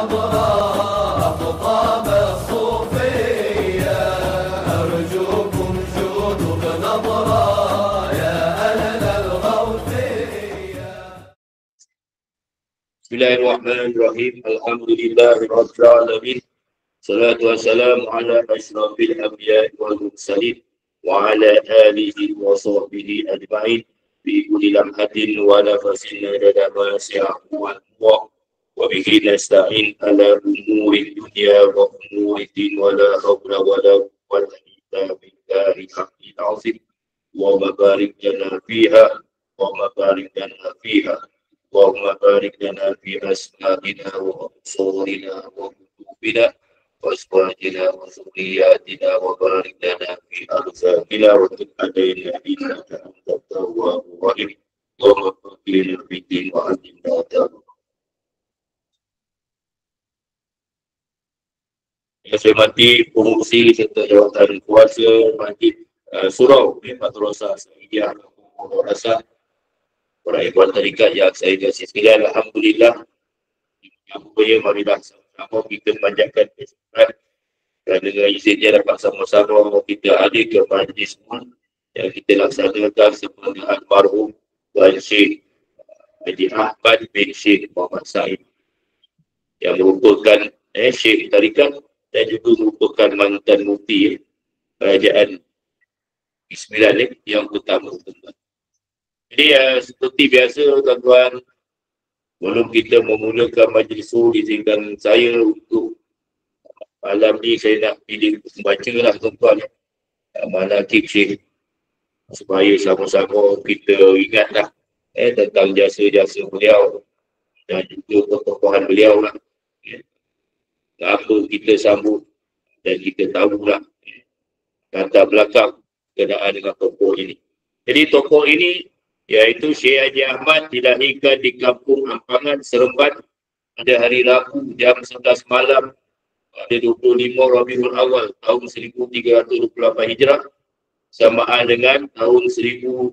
الأبرار خطاب الصوفية أرجوكم جودوا بنظرة يا أهل الغوثية. بسم الله الرحمن الرحيم. الحمد لله رب العالمين. الصلاة والسلام على أشرف الأنبياء والمرسلين وعلى آله وصحبه أجمعين بكل لمحة ونفس عدد ما سعه الله وبه نستعين على أمور الدنيا وأمور الدين ولا حول ولا قوة إلا بالله العلي العظيم. اللهم بارك لنا فيها اللهم بارك لنا فيها اللهم بارك لنا في أسمائنا وأبصارنا وقلوبنا وأزواجنا وذرياتنا وبارك لنا في أرزاقنا وتب علينا إنك أنت التواب الرحيم. اللهم فقهنا في الدين وعلمنا تأويله. Yang saya hormati pengurusi serta jawatan kuasa Masjid Surau Madrasah Saidiyah Madrasah para ikhwan tarikat yang saya kasih sekalian, alhamdulillah yang mulia marilah sama kita panjatkan kesyukuran dan dengan izinnya dapat sama-sama kita hadir ke majlis yang kita laksanakan sebagai almarhum Tuan Syekh Haji Ahmad bin Syekh Muhammad Said yang merupakan Syekh tarikat dan juga merupakan mantan mufti kerajaan Sembilan yang pertama. Jadi seperti biasa tuan-tuan, sebelum kita memulakan majlis izinkan saya untuk malam ni saya nak pilih membaca lah tuan-tuan manaqib Syekh supaya sama-sama kita ingatlah tentang jasa-jasa beliau dan juga ketokohan beliau lah. Apa kita sambut dan kita tahulah latar belakang kenaan dengan tokoh ini. Jadi tokoh ini iaitu Syekh Haji Ahmad dilahirkan di Kampung Ampangan, Seremban pada hari Rabu jam 11 malam pada 25 Rabiul Awal tahun 1328 Hijrah samaan dengan tahun 1910.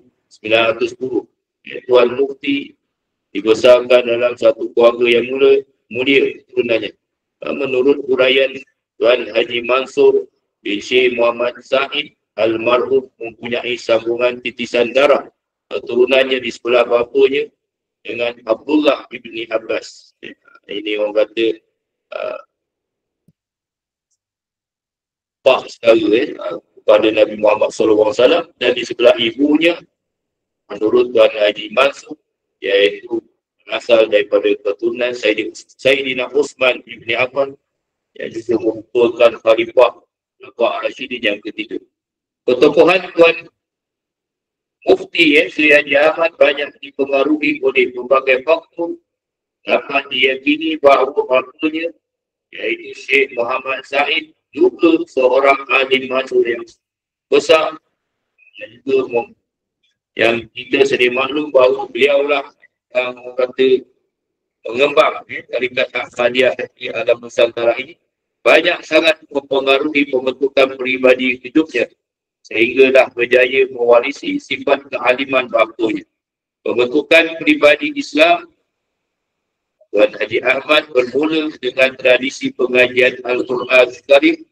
Tuan Mufti dibesarkan dalam satu keluarga yang mulia turunannya. Menurut huraian Tuan Haji Mansur bin Syekh Muhammad Said, almarhum mempunyai sambungan titisan darah turunannya di sebelah bapanya dengan Abdullah ibni Abbas. Ini orang kata Pak sekali kepada Nabi Muhammad SAW, dan di sebelah ibunya menurut Tuan Haji Mansur iaitu asal daripada keturunan Sayyidina Uthman ibni Affan yang juga merupakan Khalifah Rasyidin yang ketiga. Ketokohan Tuan Mufti Syekh Haji Ahmad banyak dipengaruhi oleh berbagai faktor. Dapat diyakini bahawa bapanya iaitu Syekh Muhammad Said juga seorang alim masyhur yang besar dan juga yang kita sedia maklum bahawa beliaulah yang kata pengembang tarikat Ahmadiyah di alam Nusantara ini banyak sangat mempengaruhi pembentukan peribadi hidupnya sehingga dah berjaya mewarisi sifat kealiman bapanya. Pembentukan peribadi Islam Tuan Haji Ahmad bermula dengan tradisi pengajian Al-Quran Karim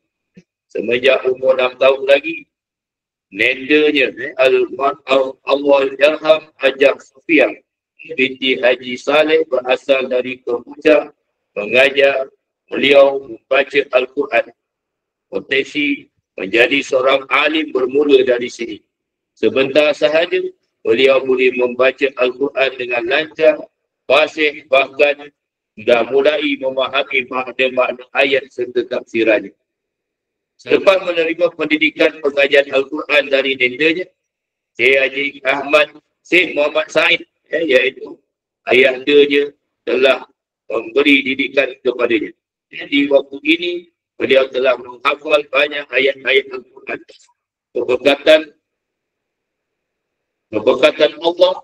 semenjak umur 6 tahun lagi. Nendanya Allah Yarham Hajah Sufiyah binti Haji Saleh berasal dari Kempuja mengajar beliau membaca Al-Quran. Potensi menjadi seorang alim bermula dari sini. Sebentar sahaja beliau boleh membaca Al-Quran dengan lancar, fasih, bahkan sudah mulai memahami makna-makna ayat serta tafsirannya. Selepas menerima pendidikan pengajian Al-Quran dari nendanya, Syekh Haji Ahmad Syekh Muhammad Said iaitu ayahdanya telah memberi didikan kepadanya. Di waktu ini beliau telah menghafal banyak ayat-ayat Al-Quran. Keberkatan Allah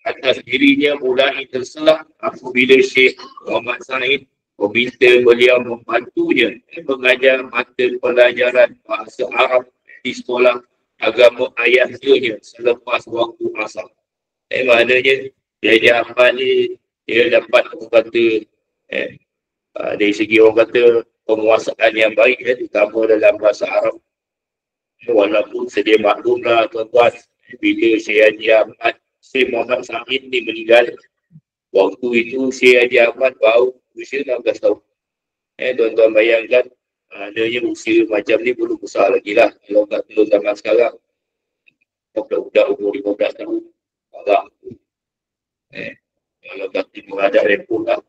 atas dirinya mulai terselah apabila Syekh Muhammad Said meminta beliau membantunya mengajar mata pelajaran bahasa Arab di sekolah agama ayahnya selepas waktu asar. Maknanya dia Ahmad ni dia dapat kata Dari segi orang kata penguasaan yang baik, terutama dalam bahasa Arab. Walaupun sedia maklumlah tuan-tuan, bila Syekh Haji Ahmad, Syekh Muhammad Sa'id ni meninggal, waktu itu Syekh Haji Ahmad baru usia 16 tahun. Tuan-tuan bayangkan, adanya usia macam ni belum besar lagi lah. Kalau kata zaman sekarang, budak-budak umur 15 tahun, agak. Kalau kata menghadap repot lah,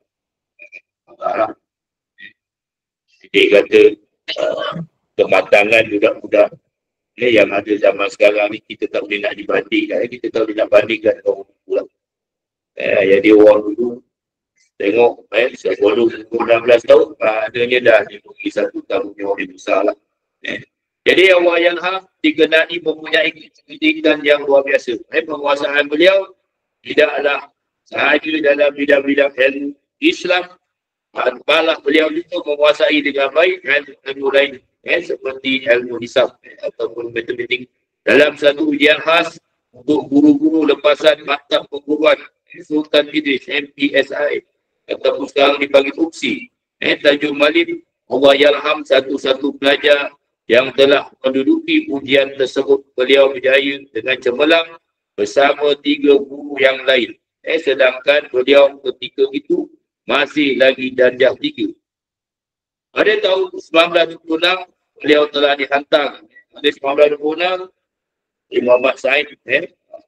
agak lah. Dia kata, kematangan budak-budak yang ada zaman sekarang ni kita tak boleh nak dibandingkan. Kita tak boleh nak bandingkan orang dulu. Jadi orang dulu tengok sebelum 16 tahun adanya dah dia pergi satu tanggungjawab yang besar lah. Jadi Allah yang dikenali mempunyai kecerdikan yang luar biasa. Penguasaan beliau tidaklah sahaja dalam bidang-bidang ilmu Islam, malah beliau itu menguasai dengan baik ilmu lain. Seperti ilmu hisab ataupun matematik. Dalam satu ujian khas untuk guru-guru lepasan maktab perguruan Sultan Idris MPSI ataupun sekarang dipanggil UPSI, Tajuk Malim, Allah Yarham, satu-satu pelajar yang telah menduduki ujian tersebut, beliau berjaya dengan cemerlang bersama 3 guru yang lain. Sedangkan beliau ketika itu masih lagi darjah 3. Pada tahun 1926, beliau telah dihantar. Pada 1926, Muhammad Sa'id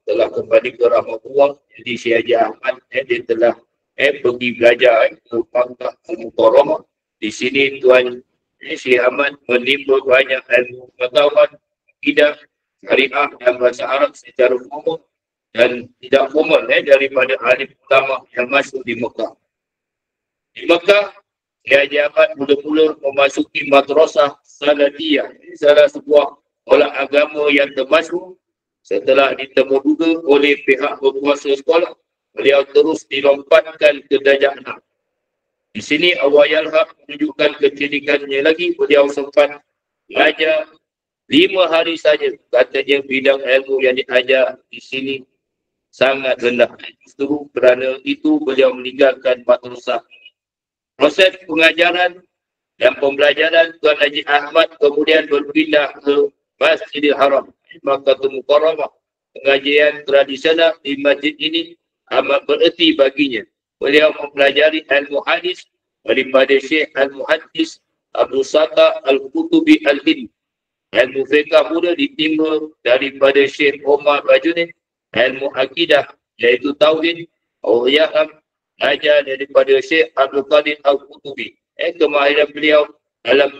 telah kembali ke rahmatullah. Jadi Syekh Haji Ahmad dia telah pergi belajar ke Makkah Al-Mukarramah. Di sini Tuan Syekh Ahmad menimba banyak ilmu pengetahuan, akidah, syariah dan bahasa Arab secara formal dan tidak formal daripada alim ulama yang masuk di Mekah. Di Mekah, Syekh Haji Ahmad mula-mula memasuki madrasah Saladiyah, salah sebuah sekolah agama yang termasyhur. Setelah ditemuduga oleh pihak berkuasa sekolah, beliau terus dilompatkan ke darjah 6. Di sini Allah Yarham menunjukkan kecerdikannya lagi. Beliau sempat belajar 5 hari saja. Katanya bidang ilmu yang diajar di sini sangat rendah. Justru kerana itu beliau meninggalkan madrasah. Proses pengajaran dan pembelajaran Tuan Haji Ahmad kemudian berpindah ke Masjidil Haram, Makkah Mukarramah. Pengajian tradisional di masjid ini amat bererti baginya. Beliau mempelajari ilmu hadis daripada Syekh Al-Muhaddis Abdul Sattah Al-Qutubi Al-Hind. Ilmu fiqh pula ditimba daripada Syekh Omar Bajunin. Ilmu akidah iaitu Tauhid, Auriyaham, belajar daripada Syekh Abdul Qadir Al-Qutubi. Kemahiran beliau dalam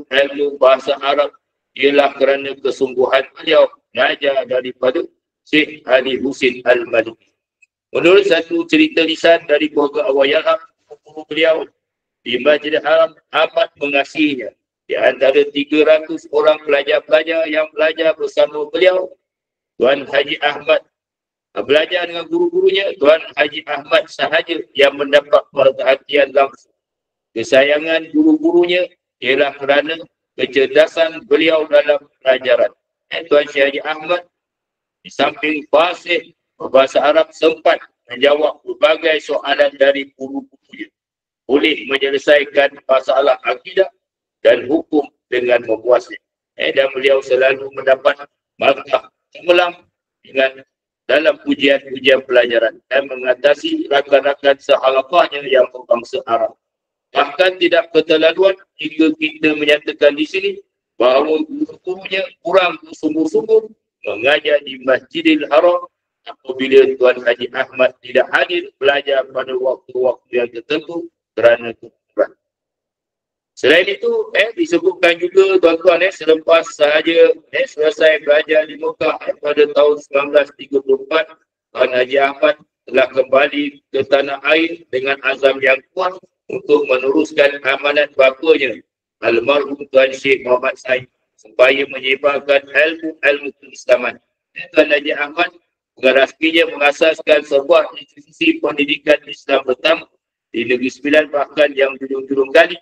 ilmu bahasa Arab ialah kerana kesungguhan beliau belajar daripada Syekh Ali Husin Al-Maliki. Menurut satu cerita lisan dari keluarga Awayahab, guru beliau di Masjidil Haram amat mengasihinya. Di antara 300 orang pelajar-pelajar yang belajar bersama beliau, Tuan Haji Ahmad belajar dengan guru-gurunya. Tuan Haji Ahmad sahaja yang mendapat perhatian langsung. Kesayangan guru-gurunya ialah kerana kecerdasan beliau dalam pelajaran. Tuan Syekh Haji Ahmad di samping fasih berbahasa Arab sempat menjawab berbagai soalan dari guru-gurunya. Boleh menyelesaikan masalah akidah dan hukum dengan memuaskan. Dan beliau selalu mendapat markah cemerlang dengan dalam ujian-ujian pelajaran dan mengatasi rakan-rakan sehalaqahnya yang berbangsa Arab. Bahkan tidak keterlaluan jika kita menyatakan di sini bahawa guru-gurunya kurang bersungguh-sungguh mengajar di Masjidil Haram apabila Tuan Haji Ahmad tidak hadir belajar pada waktu-waktu yang tertentu kerana kekurangan. Selain itu, disebutkan juga tuan-tuan selepas sahaja selesai belajar di Mekah pada tahun 1934, Tuan Haji Ahmad telah kembali ke tanah air dengan azam yang kuat untuk meneruskan amanat bapanya, almarhum Tuan Syekh Muhammad Sa'id, supaya menyebarkan ilmu keislaman. Tuan Haji Ahmad mengarahkannya mengasaskan sebuah institusi pendidikan Islam pertama di Negeri Sembilan, bahkan yang julung-julung kali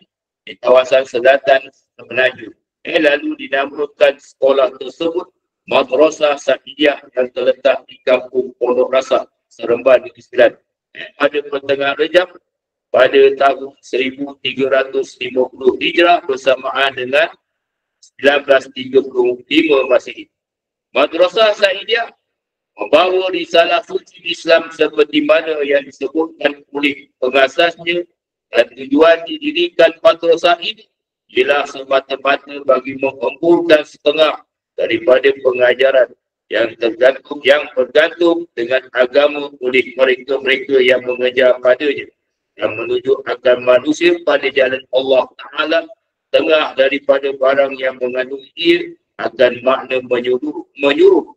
di kawasan selatan Semenanjung. Lalu dinamakan sekolah tersebut Madrasah Sa'idiyah yang terletak di kampung Pondok Rasa, Seremban, Negeri Sembilan. Pada pertengahan Rejab pada tahun 1350 Hijrah bersamaan dengan 1935 Masehi. Madrasah Saidiyah membawa risalah suci Islam seperti mana yang disebutkan oleh pengasasnya, dan tujuan didirikan madrasah ini ialah semata-mata bagi mengumpulkan setengah daripada pengajaran yang bergantung dengan agama oleh mereka-mereka yang mengejar padanya, yang menunjukkan manusia pada jalan Allah Ta'ala, tengah daripada barang yang mengandung ia akan makna menyuruh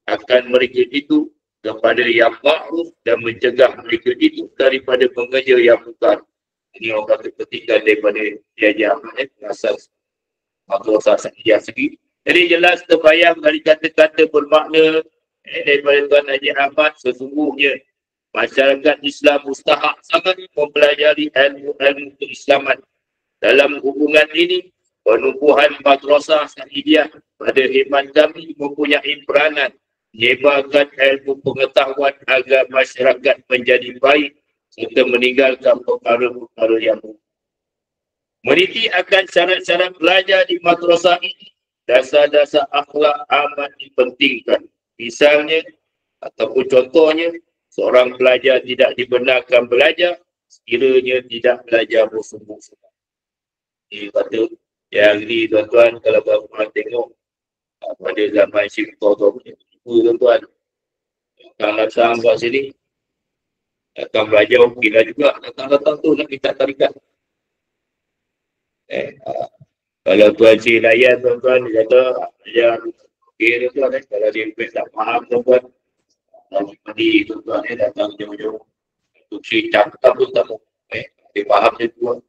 akan mereka itu kepada yang ma'ruf dan mencegah mereka itu daripada mengejar yang bukan. Ini orang kata petikan daripada Yahya Ahmad, asas madrasah Saidiyah sendiri. Jadi jelas terbayang dari kata-kata bermakna daripada Tuan Haji Ahmad, sesungguhnya masyarakat Islam mustahak sangat mempelajari ilmu-ilmu keislaman. Dalam hubungan ini, penumbuhan madrasah Saidiyah pada khidmat kami mempunyai peranan menyebarkan ilmu pengetahuan agar masyarakat menjadi baik serta meninggalkan perkara-perkara yang buruk. Meneliti akan syarat-syarat belajar di madrasah ini, dasar-dasar akhlak amat dipentingkan. Misalnya, ataupun contohnya, seorang pelajar tidak dibenarkan belajar sekiranya tidak belajar bersungguh-sungguh. Ini kata yang ni tuan-tuan, kalau korang tengok pada zaman Syekh Toto punya tuan-tuan, datang kat sini, datang belajar gila juga, datang tu nak minta tarikat. Kalau tuan si layan tuan-tuan, dia kata belajar okey tuan-tuan, kalau dia tak faham tuan-tuan, tadi tuan-tuan datang jauh-jauh untuk cerita pun tak mau, dia faham dia tuan.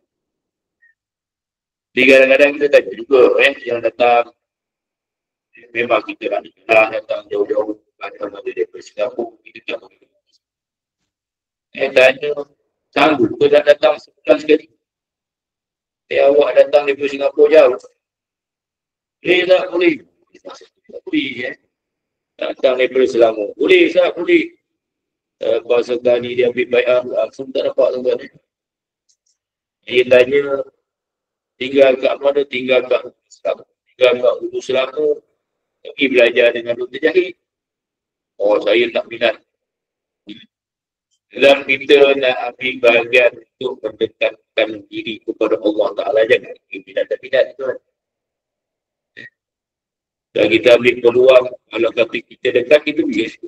Jadi kadang-kadang kita tanya juga yang datang, memang kita nak datang jauh-jauh, kadang-kadang daripada Singapura, kita tak boleh. Tanya, sanggup ke nak datang sebulan sekali? Awak datang daripada Singapura jauh. Tak boleh. Tak boleh. Datang daripada Selangor. Boleh, tak boleh. Pasal kali dia ambil bayar, langsung tak dapat tuan-tuan. Dia tanya, tinggal kat mana? Tinggal kat Selangor. Tinggal kat Hulu Selangor. Pergi belajar dengan Dr. Jahid. Oh, saya tak minat. Dalam kita nak ambil bahagian untuk mendekatkan diri kepada Allah Ta'ala, jangan minat-minat tuan. Dan kita ambil peluang, kalau kata kita dekat, kita biasa.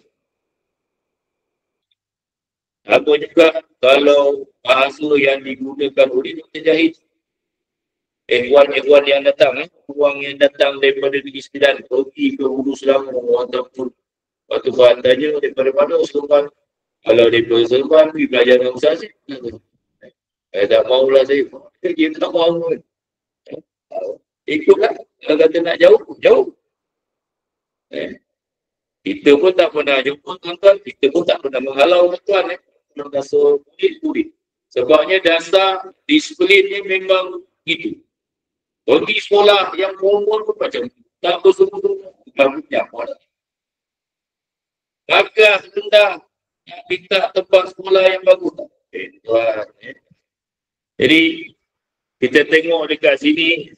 Apa juga kalau bahasa yang digunakan oleh Dr. Jahid, Ikhwan yang datang, orang yang datang daripada Negeri Sembilan, pergi ke Hulu Selangor ataupun Batu Bahantannya daripada mana Seremban. Kalau daripada Seremban, pergi belajar dengan Ustaz Aziz. Tak maulah saya. Dia tak mahu. Ikutlah. Kalau kata nak jauh. Kita pun tak pernah jumpa tuan-tuan. Kita pun tak pernah menghalau tuan-tuan. Kalau rasa kulit. Sebabnya dasar disiplin ni memang gitu. Pergi sekolah yang umur pun macam tak bersungguh-sungguh. Bagusnya apa lah. Gagah, rendah. Nak minta tempat sekolah yang bagus. Tuan. Jadi, kita tengok dekat sini.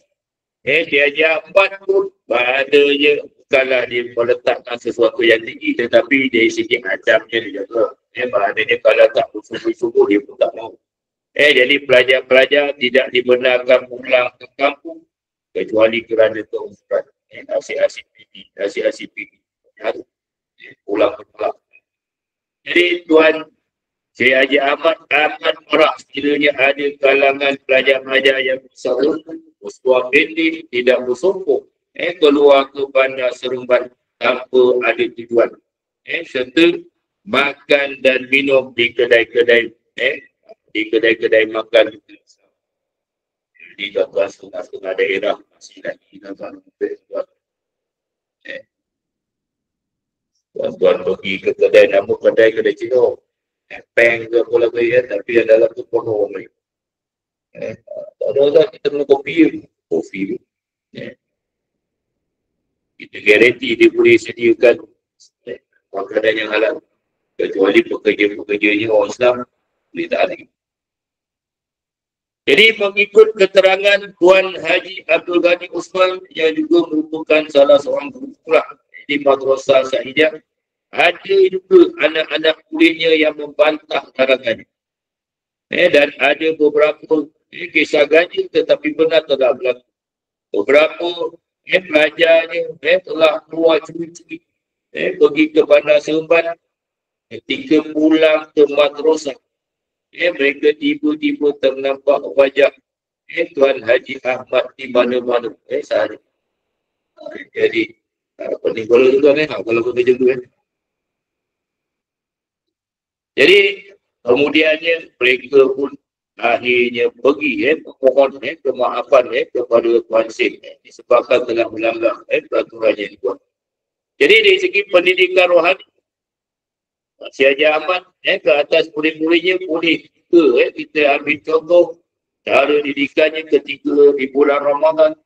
Dia ajar 4 pun. Badanya bukanlah dia meletakkan sesuatu yang tinggi. Tetapi dari segi adabnya dia jaga. Badanya kalau tak bersungguh-sungguh, dia pun tak mahu. Jadi pelajar-pelajar tidak dibenarkan pulang ke kampung kecuali kerana keumuran. Asyik-asyik pergi. Pulang ke pulang. Jadi Tuan Syekh Haji Ahmad amat marah sekiranya ada kalangan pelajar-pelajar yang bersuara pendek, tidak bersombong, keluar ke bandar Seremban tanpa ada tujuan. Serta makan dan minum di kedai-kedai makan. Di setengah daerah masih lagi tuan-tuan. Tuan-tuan pergi ke kedai, nama kedai Cina. Peng ke apa lagi tapi yang dalam tu penuh mereka. Tak ada orang kita minum kopi. Kita garanti dia boleh sediakan makanan yang halal. Kecuali pekerja-pekerjanya orang Islam boleh tak ada. Jadi mengikut keterangan Tuan Haji Abdul Ghani Osman yang juga merupakan salah seorang guru pula di Madrasah Sa'idiyah, ada juga anak-anak muridnya yang membantah larangannya. Dan ada beberapa kisah ganjil tetapi benar telah berlaku. Beberapa pelajarnya telah keluar curi-curi pergi ke Bandar Seremban. Ketika pulang ke madrasah, mereka tiba-tiba ternampak wajah Tuan Haji Ahmad di mana-mana. Sahaja. Jadi, apa ni kalau tu kan, kalau kau kerja tu kan. Jadi, kemudiannya mereka pun akhirnya pergi memohon kemaafan kepada Tuan Syed disebabkan telah melanggar peraturan yang dibuat. Jadi, dari segi pendidikan rohani, Si Haji Ahmad ke atas murid-muridnya boleh juga kita ambil contoh cara didikannya ketika di bulan Ramadan.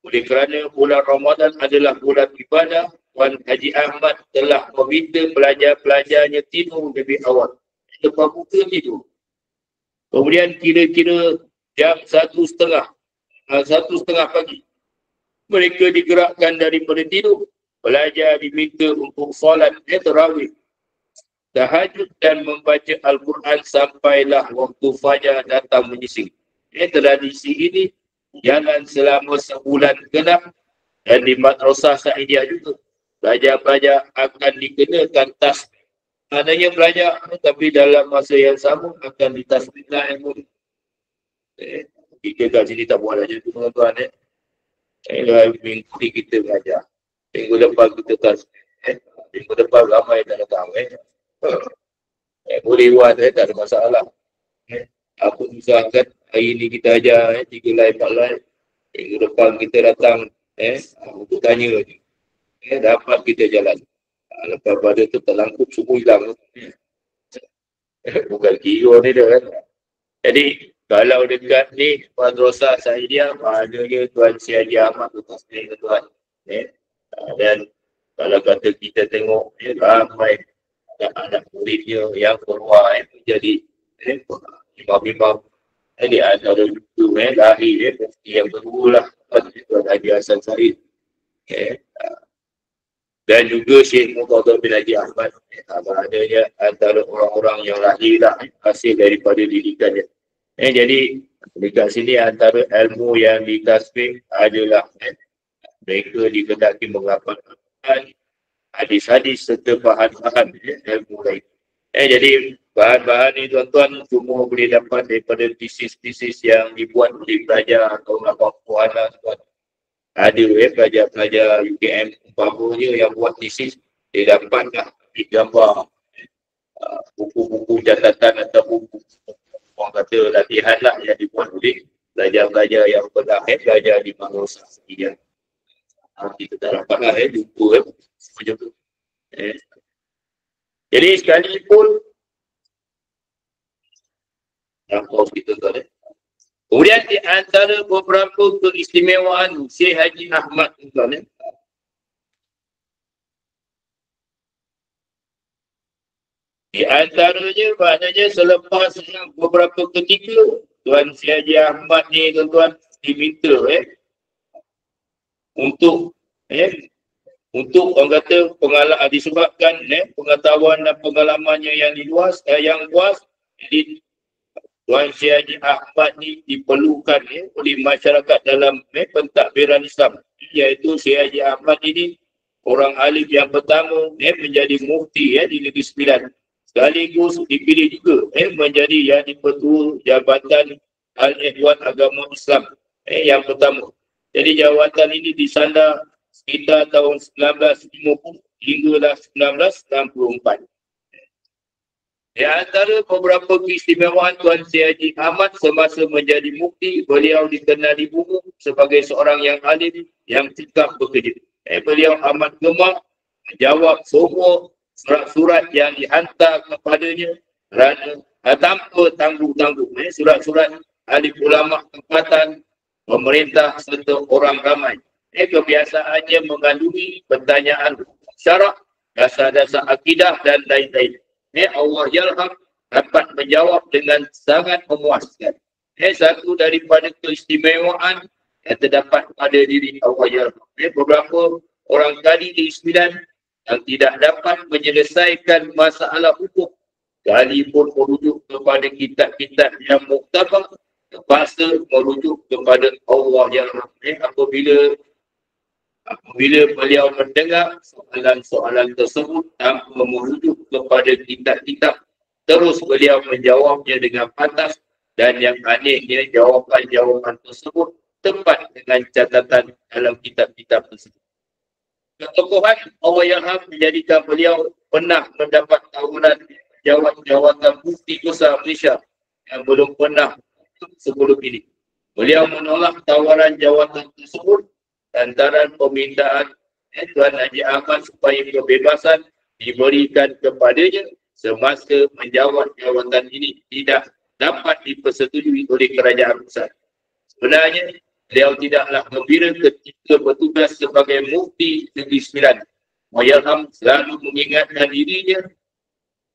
Oleh kerana bulan Ramadan adalah bulan ibadah, Tuan Haji Ahmad telah meminta pelajar-pelajarnya tidur lebih awal. Lepas buka tidur. Kemudian kira-kira jam 1:30 pagi, mereka digerakkan daripada tidur. Pelajar diminta untuk solat tarawih, tahajud dan membaca Al-Quran sampailah waktu fajar datang menyising. Tradisi ini jalan selama sebulan genap dan di Madrasah Sa'idiyah juga. Pelajar-pelajar akan dikenakan tasbih. Maknanya belajar tapi dalam masa yang sama akan ditasbihlah ilmu. Kita kat sini tak buat aja tu tuan-tuan. Minggu ni kita belajar. Minggu depan kita tasbih. Minggu depan ramai tak datang. Boleh buat, tak ada masalah. Apa usahakan hari ni kita ajar 3 live, 4 live. Minggu depan kita datang untuk tanya je. Dapat kita jalan. Lepas pada tu terlangkup semua hilang. Bukan kira ni dah kan. Jadi kalau dekat ni Madrasah Sa'idiyah, maknanya Tuan Syed Haji Ahmad tu tasbih tuan. Dan kalau kata kita tengok ramai anak muridnya yang keluar menjadi imam-imam. Di antara itu lahir yang kedua lah Tuan Haji Hassan Said. Dan juga Syekh Muqaddam bin Haji Ahmad. Maknanya antara orang-orang yang lahir lah hasil daripada didikannya. Jadi dekat sini antara ilmu yang ditasbih adalah mereka dikendaki menghafal hadis-hadis serta bahan-bahan ilmu lain. Jadi bahan-bahan ni tuan-tuan semua boleh dapat daripada tesis-tesis yang dibuat oleh pelajar atau puan-puan tuan. Ada pelajar-pelajar UKM umpamanya yang buat tesis, dia dapatlah gambar buku-buku catatan atau buku orang kata latihan lah yang dibuat oleh pelajar-pelajar yang pernah belajar di Madrasah Sa'idiyah. Kita tak dapatlah jumpa macam tu. Jadi sekalipun nampak kita tuan. Kemudian di antara beberapa keistimewaan Syekh Haji Ahmad tuan. Di antaranya maknanya selepas beberapa ketika Tuan Syekh Haji Ahmad ni tuan-tuan diminta untuk orang kata pengalaman disebabkan pengetahuan dan pengalamannya yang luas yang luas. Jadi Tuan Syekh Haji Ahmad ni diperlukan oleh masyarakat dalam pentadbiran Islam, iaitu Syekh Haji Ahmad ini orang alim yang pertama menjadi mufti di Negeri Sembilan, sekaligus dipilih juga menjadi yang dipertua Jabatan Al-Ikhwan Agama Islam yang pertama. Jadi jawatan ini disandar sekitar tahun 1950 hinggalah 1964. Di antara beberapa keistimewaan Tuan Syekh Haji Ahmad semasa menjadi mufti, beliau dikenali umum sebagai seorang yang alim yang cekap bekerja. Beliau amat gemar menjawab semua surat-surat yang dihantar kepadanya kerana tanpa tanggung-tanggung. Surat-surat ahli ulama tempatan, pemerintah serta orang ramai. Kebiasaannya mengandungi pertanyaan syarak, dasar-dasar akidah dan lain-lain. Allah Yarham dapat menjawab dengan sangat memuaskan. Satu daripada keistimewaan yang terdapat pada diri Allahyarham. Beberapa orang kali ke-9 yang tidak dapat menyelesaikan masalah hukum sekalipun merujuk kepada kitab-kitab yang muktabar, terpaksa merujuk kepada Allahyarham. Apabila beliau mendengar soalan-soalan tersebut tanpa merujuk kepada kitab-kitab, terus beliau menjawabnya dengan pantas, dan yang anehnya jawapan-jawapan tersebut tepat dengan catatan dalam kitab-kitab tersebut. Ketokohan Allahyarham menjadikan beliau pernah mendapat tawaran jawatan mufti besar Malaysia yang belum pernah sebelum ini. Beliau menolak tawaran jawatan tersebut lantaran permintaan Tuan Haji Ahmad supaya kebebasan diberikan kepadanya semasa menjawat jawatan ini tidak dapat dipersetujui oleh kerajaan pusat. Sebenarnya, beliau tidaklah gembira ketika bertugas sebagai mufti Negeri Sembilan. Allahyarham selalu mengingatkan dirinya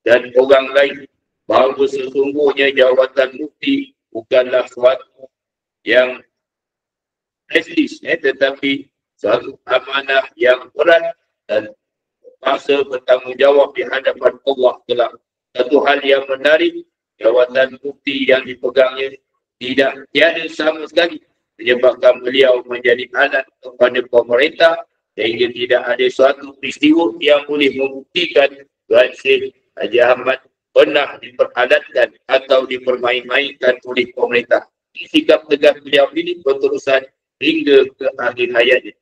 dan orang lain bahawa sesungguhnya jawatan mufti bukanlah suatu yang prestis, tetapi suatu amanah yang berat dan terpaksa bertanggungjawab di hadapan Allah kelak. Satu hal yang menarik, jawatan mufti yang dipegangnya tiada sama sekali menyebabkan beliau menjadi alat kepada pemerintah sehingga tidak ada suatu peristiwa yang boleh membuktikan Tuan Syekh Haji Ahmad pernah diperalatkan atau dipermain-mainkan oleh pemerintah. Sikap tegas beliau ini berterusan hingga ke akhir hayatnya.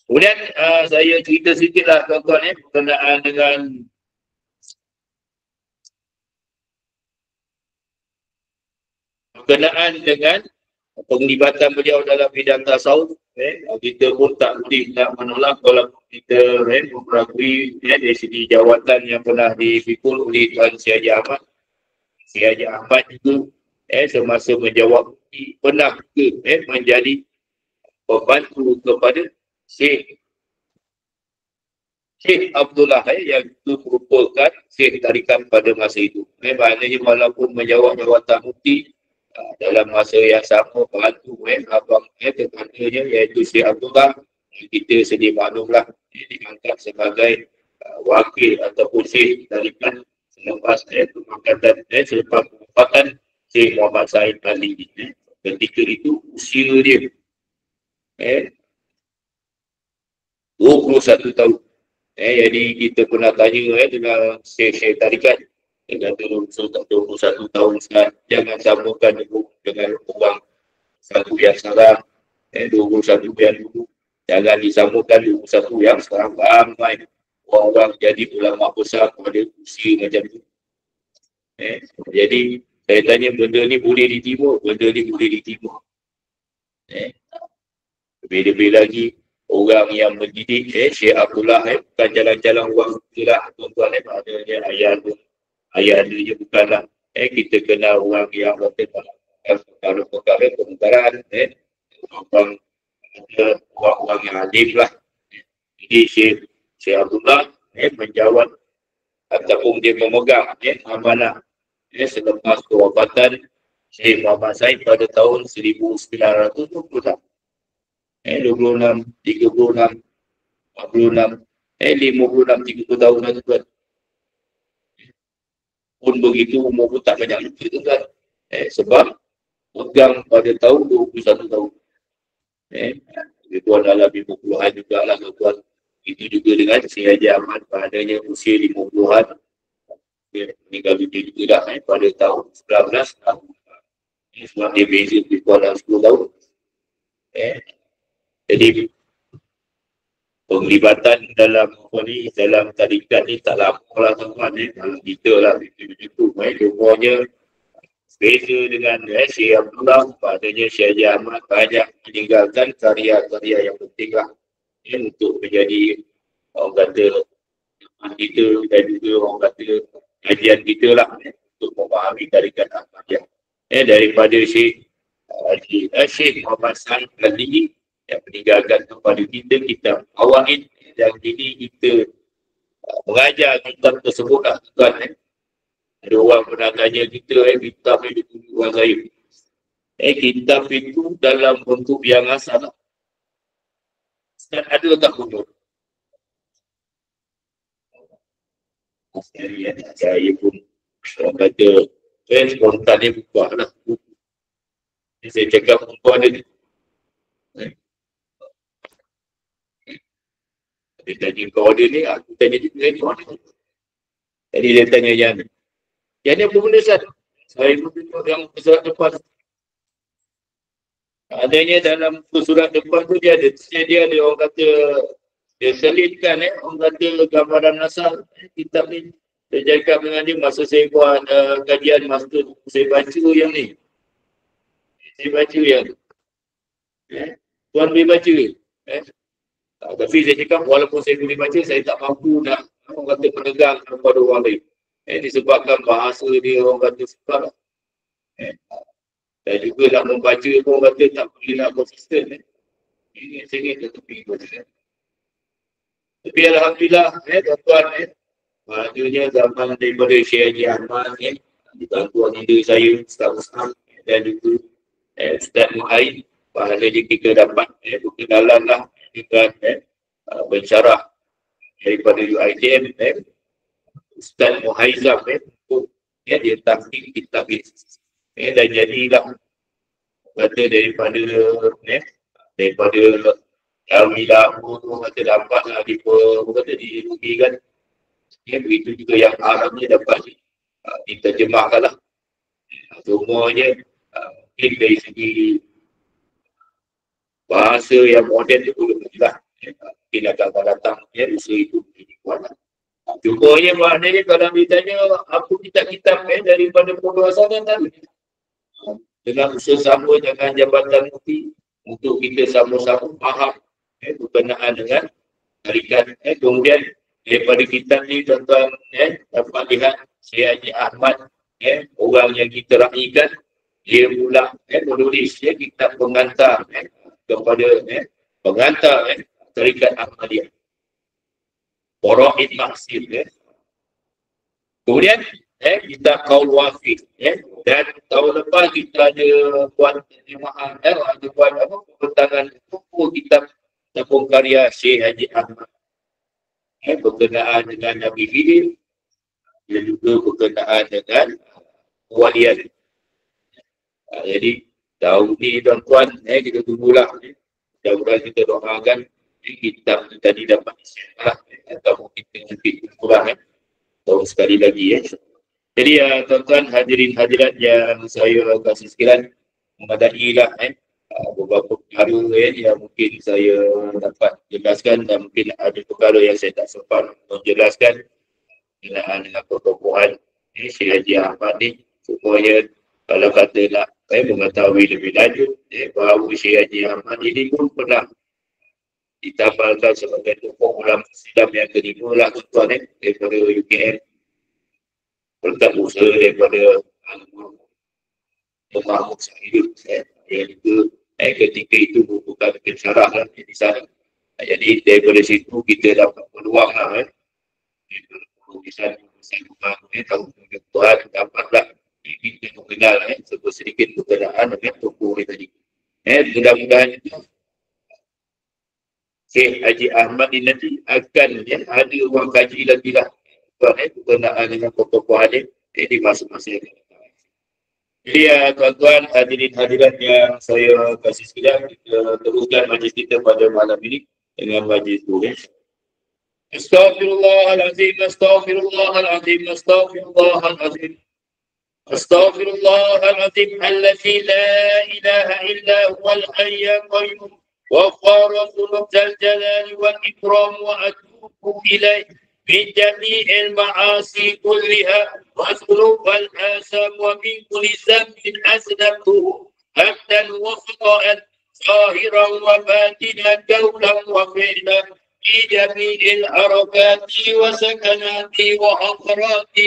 Kemudian saya cerita sedikitlah tuan-tuan berkenaan dengan penglibatan beliau dalam bidang tasawuf. Kita pun tak boleh nak menolak kalau kita memperakui dari segi jawatan yang pernah dipikul oleh Tuan Syekh Haji Ahmad. Syekh Haji Ahmad juga semasa menjawab pernah menjadi pembantu kepada Syekh Abdullah yang itu merupakan Syekh tarikan pada masa itu. Maknanya walaupun menjawab jawatan mufti dalam masa yang sama bantu abang tetangganya iaitu Syekh Abdullah, kita sedia maklumlah diangkat sebagai wakil ataupun Syekh tarikan selepas pemangkatan selepas pemufakatan Syekh Muhammad Said Ali. Ketika itu usia dia 21 tahun. Jadi kita pernah tanya dengan Syekh tarikat. Dia kata 21 tahun sekarang. Jangan samakan dengan orang satu yang sekarang. 21 yang dulu. Jangan disamakan 21 yang sekarang. Ramai orang jadi ulama besar pada usia macam tu. Jadi saya tanya benda ni boleh diterima. Benda ni boleh diterima. Lebih-lebih lagi orang yang mendidik Syekh Abdullah bukan jalan-jalan orang lah tuan-tuan maknanya ayah dia bukanlah kita kenal orang yang perkara pemutaran orang yang alim lah. Jadi Syekh Abdullah menjawab ataupun dia memegang amanah selepas kewafatan Syekh Muhammad Said pada tahun 1926. 26, 36, 46, 56, 30 tahun lah tuan. Pun begitu umur pun tak banyak juga tuan. Sebab pegang pada tahun 21 tahun. Tuan dalam 50-an juga lah tuan. Itu juga dengan Syekh Haji Ahmad padanya usia 50-an. Dia meninggal dunia juga dah pada tahun 19 tahun. Sebab dia beza lebih kurang 10 tahun. Jadi penglibatan dalam tarikat ni tak lama lah tuan-tuan kalau kita lah begitu contohnya beza dengan Syekh Abdullah padanya Syekh Haji Ahmad banyak meninggalkan karya-karya yang penting lah untuk menjadi orang kata kita dan juga orang kata kajian kita lah untuk memahami tarikat Ahmadiyah daripada Syekh Muhammad Said Ali yang meninggalkan kepada kita kitab Fawaid, dan ini kita mengajar kitab tersebut lah tuan. Ada orang pernah tanya kita, kitab ni ditunjuk orang saya. Kitab itu dalam bentuk yang asal lah. Dan ada tak bentuk? Saya pun orang kata, spontan ni buka lah. Saya cakap perempuan dia ni. Dia tanya kau ada ni, aku tanya juga ni mana. Jadi dia tanya yang ni. Yang ni apa benda Ustaz? Saya pun tunjuk yang surat depan. Adanya dalam surat depan tu dia ada orang kata, dia selitkan orang kata gambaran asal kitab ni. Saya cakap dengan dia masa saya buat kajian master, saya baca yang ni. Saya baca yang ni. Tuan boleh baca ke? Tapi saya cakap walaupun saya boleh baca, saya tak mampu nak orang kata penegang kepada orang lain. Disebabkan bahasa dia orang kata sebab dan juga nak membaca pun orang kata tak boleh nak konsisten. Ini saya ke tepi baca. Tapi alhamdulillah tuan-tuan maknanya zaman daripada Syekh Haji Ahmad dibantu oleh saya Ustaz dan juga Ustaz Muhaid, bahagian kita dapat berkenalan lah dengan pensyarah daripada UiTM Ustaz Muhaizam dia tahqiq kitab ini dan jadilah kata daripada Alhamdulillah kata dapatlah dirugikan. Begitu juga yang Arabnya dapat diterjemahkan lah. Semuanya mungkin dari segi bahasa yang moden itu belum jelas. Mungkin akan datang usaha itu menjadi kuat. Contohnya maknanya kalau ditanya apa kitab-kitab daripada pondok asal kan tak. Dengan usaha sama dengan Jabatan Mufti untuk kita sama-sama faham berkenaan dengan tarikat. Kemudian daripada kitab ni tuan-tuan dapat lihat Syekh Haji Ahmad orang yang kita raihkan dia pula menulis kitab pengantar kepada pengantar tarikat Ahmadiyah. Faraid Maksir. Kemudian kita Qaul Wafiq dan tahun lepas kita ada buat terjemahan ada buat pertentangan buku kitab ataupun karya Syekh Haji Ahmad berkenaan dengan Nabi Khidir dan juga berkenaan dengan walian. Jadi tahun ni tuan-tuan kita tunggulah mudah-mudahan kita doakan kitab tadi dapat disiapkan atau mungkin kurang tahun sekali lagi Jadi tuan-tuan hadirin hadirat yang saya kasih sekalian, memadailah beberapa perkara yang mungkin saya dapat jelaskan dan mungkin ada perkara yang saya tak sempat menjelaskan berkenaan dengan pertokohan Syekh Haji Ahmad ni. Supaya kalau kata nak mengetahui lebih lanjut bahawa Syekh Haji Ahmad ini pun pernah ditampalkan sebagai tokoh ulama Islam yang kelima lah tuan-tuan daripada UKM. Berkat usaha daripada Mahmud Syahid yang juga ketika itu merupakan pensyarah lah di sana. Jadi daripada situ kita dapat peluang lah penulisan tahun Tuhan dapatlah kita mengenal sedikit berkenaan dengan tokoh ini tadi. Mudah-mudahan itu Syekh Haji Ahmad ini nanti akan ada ruang kaji lagi lah berkenaan dengan tokoh-tokoh ini di masa-masa yang akan datang. Jadi tuan-tuan hadirin hadirat yang saya kasih sekalian, kita teruskan majlis kita pada malam ini dengan majlis tulis. Astaghfirullahalazim, astaghfirullahalazim, astaghfirullahalazim. Astaghfirullahalazim allazi la ilaha illa huwal hayyul qayyum. وغفار ذنوب ذا الجلال والإكرام وأتوب إليه من جميع المعاصي كلها والذنوب والآثام ومن كل ذنب أذنبته همدا وخطأ ظاهرا وباطنا قولا وفعلا في جميع الحركات وسكنات وحضرات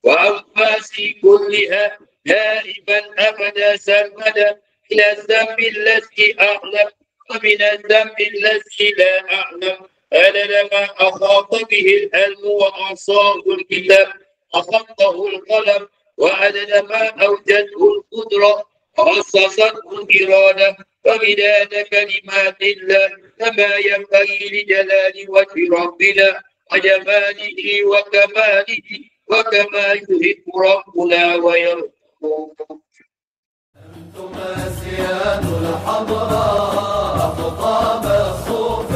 وأنفاسي كلها دائما أبدا سرمدا إلى الذنب الذي أعلم ومن الذنب الذي لا أعلم عدد ما أحاط به العلم وأعصاه الكتاب أخطه القلم، وعدد ما أوجته القدرة وأسسته الإرادة، فمداد كلمات الله كما ينبغي لجلال وجه ربنا وجماله وكماله وكما يحب ربنا ويرضى. أنتم أسياد الحضراء أقطاب الصوف